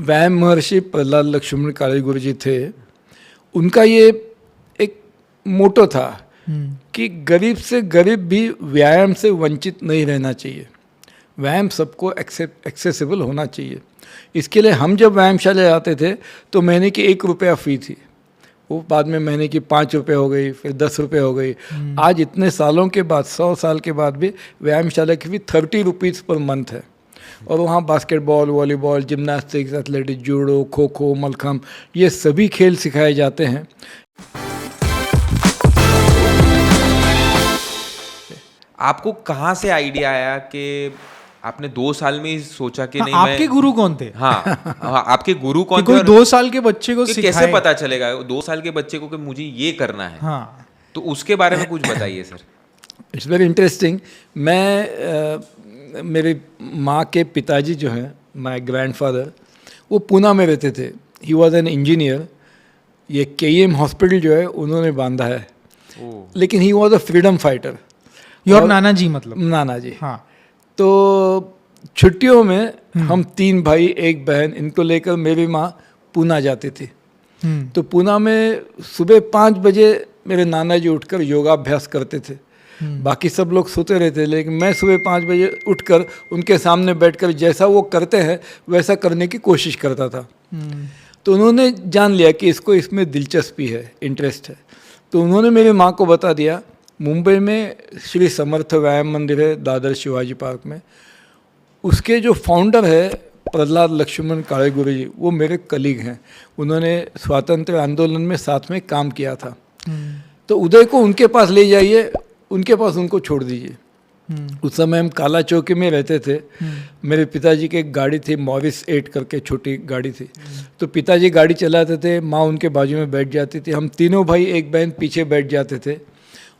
व्यायाम महर्षि प्रहलाद लक्ष्मण काळे गुरु जी थे, उनका ये एक मोटो था कि गरीब से गरीब भी व्यायाम से वंचित नहीं रहना चाहिए। व्यायाम सबको एक्सेसिबल होना चाहिए। इसके लिए हम जब व्यायामशाला जाते थे तो महीने की 1 रुपया फ़ी थी, वो बाद में महीने की 5 रुपये हो गई, फिर 10 रुपये हो गई। आज इतने सालों के बाद, 100 साल के बाद भी व्यायामशाला की फ़ी 30 रुपीज़ पर मंथ है। और वहाँ basketball, volleyball, gymnastics, athletics, judo, kho kho, mallakhamb, ये सभी खेल सिखाए जाते हैं। आपको कहाँ से आइडिया आया कि आपने 2 साल में ही सोचा कि नहीं आपके गुरु कौन थे? हाँ, आपके गुरु कौन थे? कोई 2 साल के बच्चे को कि कैसे पता चलेगा 2 साल के बच्चे को कि मुझे ये करना है? हाँ, तो उसके बारे में कुछ बताइए सर। It's very interesting. मेरे माँ के पिताजी जो हैं, माय ग्रैंडफादर, वो पूना में रहते थे। He was an engineer. ये KEM हॉस्पिटल जो है उन्होंने बांधा है, लेकिन he was a freedom fighter. Your नाना जी, मतलब नाना जी। हाँ। तो छुट्टियों में हम 3 भाई 1 बहन, इनको लेकर मेरी माँ पूना जाती थी। तो पूना में सुबह 5 बजे मेरे नाना जी उठकर योगाभ्यास करते थे। बाकी सब लोग सोते रहते, लेकिन मैं सुबह 5 बजे उठकर उनके सामने बैठकर जैसा वो करते हैं वैसा करने की कोशिश करता था। तो उन्होंने जान लिया कि इसको इसमें दिलचस्पी है, इंटरेस्ट है। तो उन्होंने मेरी माँ को बता दिया, मुंबई में श्री समर्थ व्यायाम मंदिर है दादर शिवाजी पार्क में, उसके जो फाउंडर है प्रहलाद लक्ष्मण काळे गुरु जी, वो मेरे कलीग हैं। उन्होंने स्वातंत्र आंदोलन में साथ में काम किया था। तो उदय को उनके पास ले जाइए, उनके पास उनको छोड़ दीजिए। उस समय हम काला चौकी में रहते थे। मेरे पिताजी की एक गाड़ी थी, मॉरिस 8 करके छोटी गाड़ी थी। तो पिताजी गाड़ी चलाते थे, माँ उनके बाजू में बैठ जाती थी, हम तीनों भाई 1 बहन पीछे बैठ जाते थे।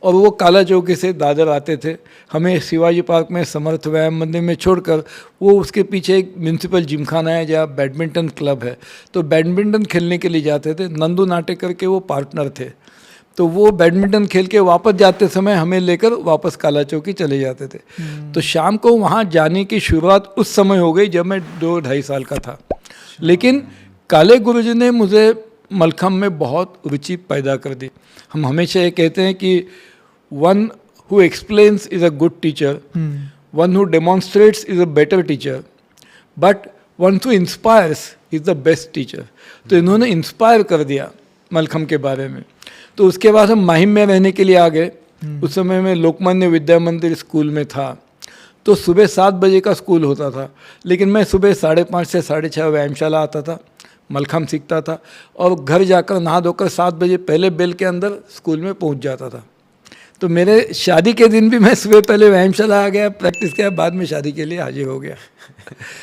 और वो काला चौकी से दादर आते थे, हमें शिवाजी पार्क में समर्थ व्यायाम मंदिर में छोड़कर वो उसके पीछे एक म्यूनसिपल जिमखाना है जहाँ बैडमिंटन क्लब है, तो बैडमिंटन खेलने के लिए जाते थे। नंदू नाटेकर के वो पार्टनर थे। तो वो बैडमिंटन खेल के वापस जाते समय हमें लेकर वापस काला चौकी चले जाते थे। तो शाम को वहाँ जाने की शुरुआत उस समय हो गई जब मैं 2-2.5 साल का था। लेकिन काले गुरुजी ने मुझे मलखम्ब में बहुत रुचि पैदा कर दी। हम हमेशा ये कहते हैं कि one who explains is a good teacher, one who demonstrates is a better teacher, but one who inspires is the best teacher. तो इन्होंने इंस्पायर कर दिया मलखम्ब के बारे में। तो उसके बाद हम माहिम में रहने के लिए आ गए। उस समय मैं लोकमान्य विद्या मंदिर स्कूल में था। तो सुबह 7 बजे का स्कूल होता था, लेकिन मैं सुबह 5:30 से 6:30 व्यायामशाला आता था, मलखम्ब सीखता था और घर जाकर नहा धोकर 7 बजे पहले बेल के अंदर स्कूल में पहुंच जाता था। तो मेरे शादी के दिन भी मैं सुबह पहले व्यायामशाला आ गया, प्रैक्टिस किया, बाद में शादी के लिए हाजिर हो गया।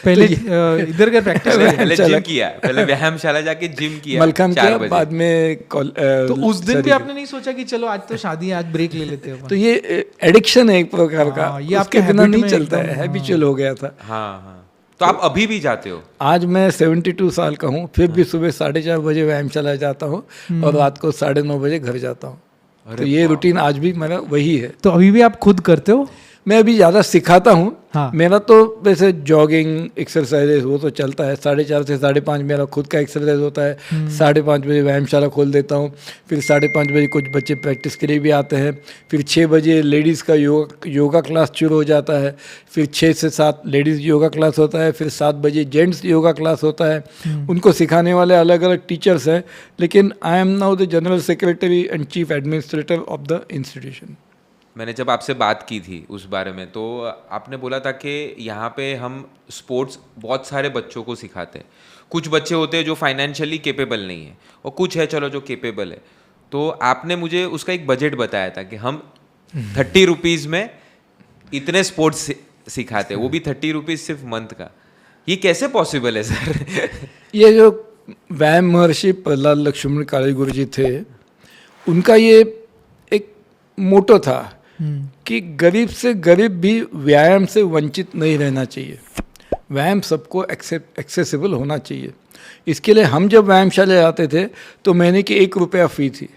पहले इधर का प्रैक्टिस पहले जिम किया, पहले व्यायामशाला जाके जिम किया, मलखम्ब किया, बाद में तो उस दिन भी आपने नहीं सोचा कि चलो आज तो शादी है, आज ब्रेक ले लेते हैं? तो ये एडिक्शन है एक प्रकार का, ये आपके बिना नहीं चलता है, हैबिचुअल हो गया था। हाँ। तो आप अभी भी जाते हो? आज मैं 72 साल का हूँ, फिर भी सुबह 4:30 बजे व्यायामशाला जाता हूँ और रात को 9:30 बजे घर जाता हूँ। तो ये रूटीन आज भी मेरा वही है। तो अभी भी आप खुद करते हो? मैं अभी ज़्यादा सिखाता हूँ। हाँ। मेरा तो वैसे जॉगिंग एक्सरसाइज वो तो चलता है। 4:30 से 5:30 मेरा खुद का एक्सरसाइज होता है। 5:30 बजे व्यायामशाला खोल देता हूँ। फिर 5:30 बजे कुछ बच्चे प्रैक्टिस के लिए भी आते हैं। फिर 6 बजे लेडीज़ का योगा क्लास शुरू हो जाता है। फिर 6 से 7 लेडीज़ योगा क्लास होता है। फिर 7 बजे जेंट्स योगा क्लास होता है। उनको सिखाने वाले अलग अलग टीचर्स हैं, लेकिन I am now the general secretary and chief administrator of the institution. मैंने जब आपसे बात की थी उस बारे में, तो आपने बोला था कि यहाँ पे हम स्पोर्ट्स बहुत सारे बच्चों को सिखाते हैं। कुछ बच्चे होते हैं जो फाइनेंशियली कैपेबल नहीं है और कुछ है चलो जो कैपेबल है। तो आपने मुझे उसका एक बजट बताया था कि हम 30 रुपीज़ में इतने स्पोर्ट्स सिखाते हैं, वो भी 30 रुपीज़ सिर्फ मंथ का। ये कैसे पॉसिबल है सर? ये जो व्यायाम महर्षि प्रहलाद लक्ष्मण काळे गुरु जी थे, उनका ये एक मोटो था कि गरीब से गरीब भी व्यायाम से वंचित नहीं रहना चाहिए। व्यायाम सबको एक्सेसिबल होना चाहिए। इसके लिए हम जब व्यायामशाला जाते थे तो महीने की 1 रुपया फ़ी थी,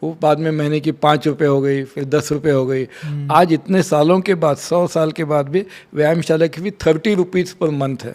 वो बाद में महीने की 5 रुपये हो गई, फिर 10 रुपये हो गई। आज इतने सालों के बाद, 100 साल के बाद भी व्यायामशाला की फ़ी 30 रुपीज़ पर मंथ है।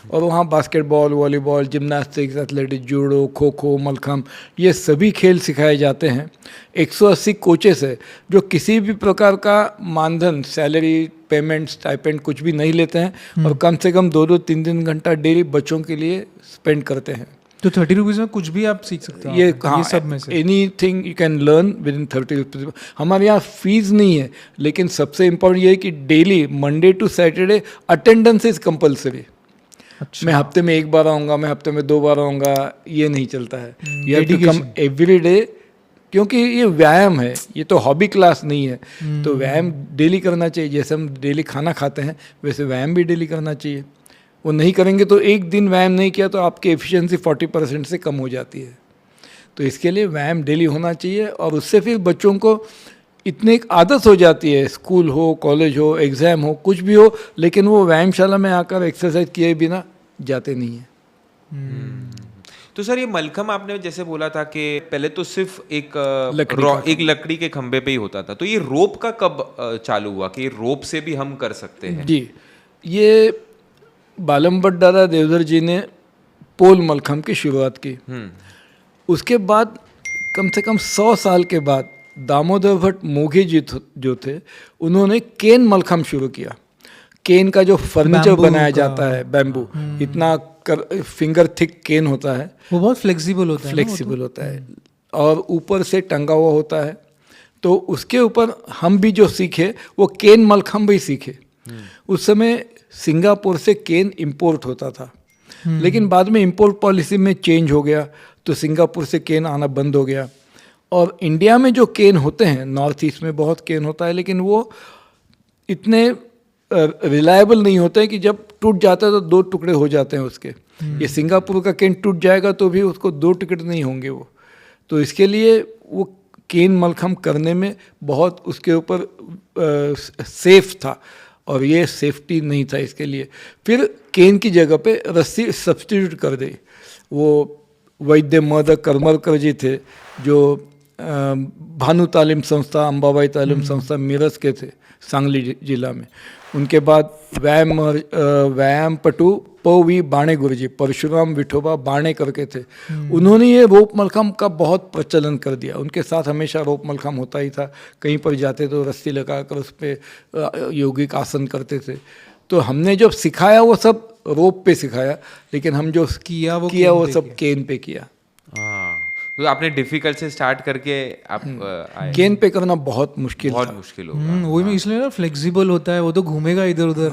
और वहाँ basketball, volleyball, gymnastics, athletics, judo, kho kho, mallakhamb, ये सभी खेल सिखाए जाते हैं। 180 कोचेस है जो किसी भी प्रकार का मानधन, सैलरी, पेमेंट, स्टाइपेंड कुछ भी नहीं लेते हैं और कम से कम 2-2, 3-3 घंटा डेली बच्चों के लिए स्पेंड करते हैं। तो 30 रुपीज़ में कुछ भी आप सीख सकते हो? ये ये सब में say anything you can learn with in 30 rupees. हमारे यहाँ फीस नहीं है, लेकिन सबसे इम्पोर्टेंट ये है कि daily Monday to Saturday attendance is compulsory. मैं हफ्ते में 1 बार आऊँगा, मैं हफ्ते में 2 बार आऊँगा, ये नहीं चलता है। You have to come every day, क्योंकि ये व्यायाम है, ये तो हॉबी क्लास नहीं है। तो व्यायाम डेली करना चाहिए। जैसे हम डेली खाना खाते हैं वैसे व्यायाम भी डेली करना चाहिए। वो नहीं करेंगे तो एक दिन व्यायाम नहीं किया तो आपकी एफिशिएंसी 40% से कम हो जाती है। तो इसके लिए व्यायाम डेली होना चाहिए और उससे फिर बच्चों को इतनी एक आदत हो जाती है, स्कूल हो, कॉलेज हो, एग्ज़ाम हो, कुछ भी हो, लेकिन वो व्यायामशाला में आकर एक्सरसाइज किए बिना जाते नहीं हैं। तो सर, ये मलखम आपने जैसे बोला था कि पहले तो सिर्फ एक लकड़ी के खंभे पे ही होता था, तो ये रोप का कब चालू हुआ कि रोप से भी हम कर सकते हैं? जी, ये बालम दादा देवधर जी ने पोल मलखम की शुरुआत की। उसके बाद कम से कम 100 साल के बाद दामोदर भट्ट मोघे जी जो थे, उन्होंने केन मलखम शुरू किया। केन का जो फर्नीचर बनाया जाता है, बैम्बू, इतना फिंगर थिक केन होता है, वो बहुत फ्लेक्सिबल होता है। फ्लेक्सिबल होता है और ऊपर से टंगा हुआ होता है। तो उसके ऊपर हम भी जो सीखे वो केन मलखम भी सीखे। उस समय सिंगापुर से केन इंपोर्ट होता था, लेकिन बाद में इंपोर्ट पॉलिसी में चेंज हो गया तो सिंगापुर से केन आना बंद हो गया। और इंडिया में जो केन होते हैं, नॉर्थ ईस्ट में बहुत केन होता है, लेकिन वो इतने रिलायबल नहीं होते हैं कि जब टूट जाता है तो 2 टुकड़े हो जाते हैं उसके। ये सिंगापुर का केन टूट जाएगा तो भी उसको 2 टुकड़े नहीं होंगे वो। तो इसके लिए वो केन मलखम करने में बहुत उसके ऊपर सेफ था और ये सेफ्टी नहीं था। इसके लिए फिर केन की जगह पे रस्सी सब्स्टिट्यूट कर दी। वो वैद्य मद करमलकर जी थे जो भानु तालीम संस्था, अंबाबाई तालीम संस्था मेरठ के थे, सांगली जिला में। उनके बाद व्यायाम पटु पवी बाणे गुरुजी, परशुराम विठोबा बाणे करके थे, उन्होंने ये रोप मलखम का बहुत प्रचलन कर दिया। उनके साथ हमेशा रोप मलखम होता ही था। कहीं पर जाते तो रस्सी लगाकर उस पर योगिक आसन करते थे। तो हमने जो सिखाया वो सब रोप पे सिखाया, लेकिन हम जो किया वो सब केन पे किया। तो आपने डिफिकल्ट से स्टार्ट करके आप आए। केन पे करना बहुत मुश्किल होगा। वही में, इसलिए ना फ्लेक्सिबल होता है, वो तो घूमेगा इधर उधर।